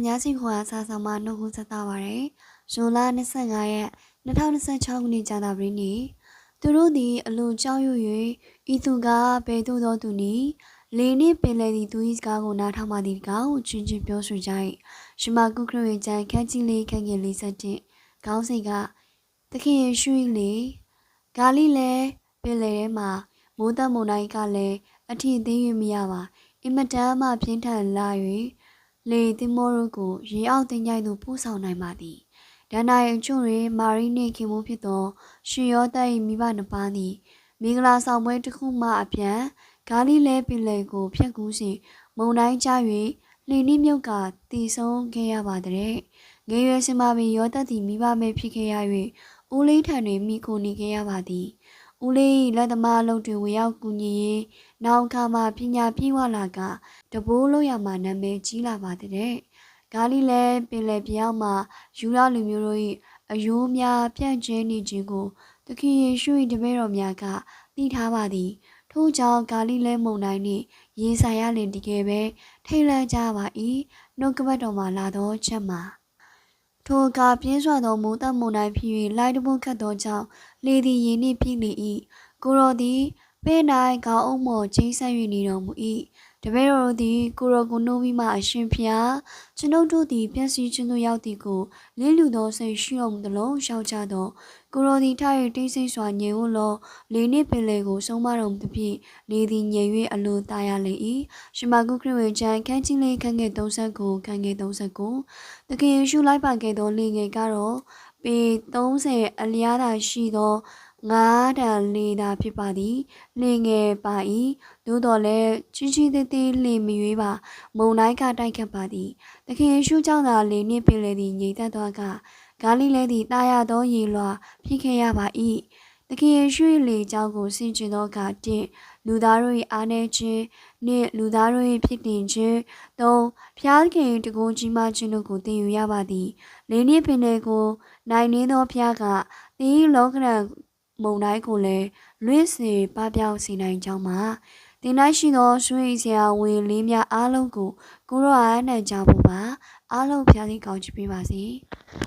များစီခွာစာဆောင်မှာနှုတ်ခွန်းဆက်တာပါတယ်။ဇွန်လ25ရက်2026ခုနှစ်ကြာသပတေးနေ့သူတို့သည်အလွန်ကြောက်ရွံ့၍ဤသူကဘယ်သို့သောသူနည်းလေနှင့်ပင်လယ်သည်သူ၏စကားကိုနားထောင်မှသည်တကားကိုချင်းချင်းပြောဆိုကြ၏။ရှမကုခရစ်ဝင်ကျမ်းခန်းကြီးလေးခန်းငယ်41ခေါင်းစဉ်ကသခင်ယေရှု၏လေဂါလိလဲပင်လယ်ထဲမှာမိုးသက်မုန်တိုင်းကလည်းအထီးသေး၍မရပါအင်မတန်မှပြင်းထန်လာ၍လေသင်္ဘောတို့ကိုရေအောက်တင်ကြိုင်သို့ပို့ဆောင်နိုင်ပါသည်။ဒဏ္ဍာရီအချို့တွင်မာရီနှင့်ခင်မိုးဖြစ်သောရှင်ယောသ၏မိဘနှစ်ပါးသည်မင်္ဂလာဆောင်ပွဲတစ်ခုမှအပြန်ဂါလိလဲပင်လယ်ကိုဖြတ်ကူးစဉ်မုန်တိုင်းကျ၍လေနှင့်မြုပ်ကတည်ဆုံးခဲ့ရပါတဲ့။ငယ်ရွယ်စဉ်မှာပင်ယောသသည်မိဘမဲ့ဖြစ်ခဲ့ရ၍ဦးလေးထံတွင်မိခိုနေခဲ့ရပါသည်။ဦးလေးလက်သမားအလုပ်တွင်ဝင်ရောက်ကူညီရင်းနောက်အခါမှာပညာပြည့်ဝလာကတဘိုးလို့ရမှာနာမည်ကြီးလာပါတဲ့။ဂါလိလဲပင်လယ်ပြောင်းမှာယူရလူမျိုးတို့၏အယိုးများပြန့်ကျဲနေခြင်းကိုသခင်ယေရှု၏တပည့်တော်များကသိထားပါသည်။ထို့ကြောင့်ဂါလိလဲမုန်တိုင်းနှင့်ရင်ဆိုင်ရလင်တကယ်ပဲထိတ်လန့်ကြပါ၏။နှုတ်ကပတ်တော်မှာလာသောချက်မှာထိုအခါပြင်းစွာသောမိုးသက်မုန်တိုင်းဖြစ်၍လိုက်တဘုံခတ်သောကြောင့်လေသည်ရေနှင့်ပြည့်နေ၏ကိုရောသည်ပဲ့၌ခေါင်းအုံမော်ချင်းဆက်၍နေတော်မူ၏တပည့်တော်သည်ကိုရောကိုနှုတ်ပြီးမှအရှင်ဖျားကျွန်ုပ်တို့သည်ပြည့်စည်ခြင်းသို့ရောက်သည်ကိုလင်းလူသောစိတ်ရှိတော်မူသလုံးရှောက်ကြသောကိုရောသည်ထား၍တိတ်ဆိတ်စွာငြိမ်ဝှလောလေနှင့်ပင်လေကိုဆုံးမတော်မူသဖြင့်လေသည်ငြိမ်၍အလိုသားရလေ၏ရှမကုခရစ်ဝင်ကျမ်းခန်းကြီးလေးခန်းငယ်39ခန်းငယ်39သခင်ယေရှုလိုက်ပါခဲ့သောလေငယ်ကတော့ပေ30အလျားသာရှိသော9တန်လေသာဖြစ်ပါသည်လေငယ်ပါ၏သို့တော်လည်းကြီးကြီးသေးသေးလေမရွေးပါမုန်တိုင်းကတိုက်ခတ်ပါသည်သခင်ယေရှုကြောင့်သာလေနှင့်ပင်လေသည်ငြိမ်သက်သွားကဂါလိလဲသည်တာယာသောရေလွှာဖြစ်ခဲ့ရပါ၏သခင်ယေရှု၏လေကြောင်းကိုဆင်ခြင်သောအခါတင့်လူသားတို့၏အားနည်းခြင်းနှင့်လူသားတို့၏ဖြစ်တင်ခြင်းသုံးဖျားသခင်တကုန်းကြီးမားခြင်းတို့ကိုသင်ယူရပါသည်လေနှင့်ပင်လေကိုနိုင်နှင်းသောဖျားကသင်၏လောကရန်မုံတိုင်းကိုလည်းလွင့်စေပပျောက်စေနိုင်ကြောင်းမှာတင်၌ရှိသောဆွေးစရာဝင်လေးများအားလုံးကိုကိုရောအားနှံကြဖို့ပါအားလုံးဖျားသခင်ကောင်းချီးပေးပါစေ။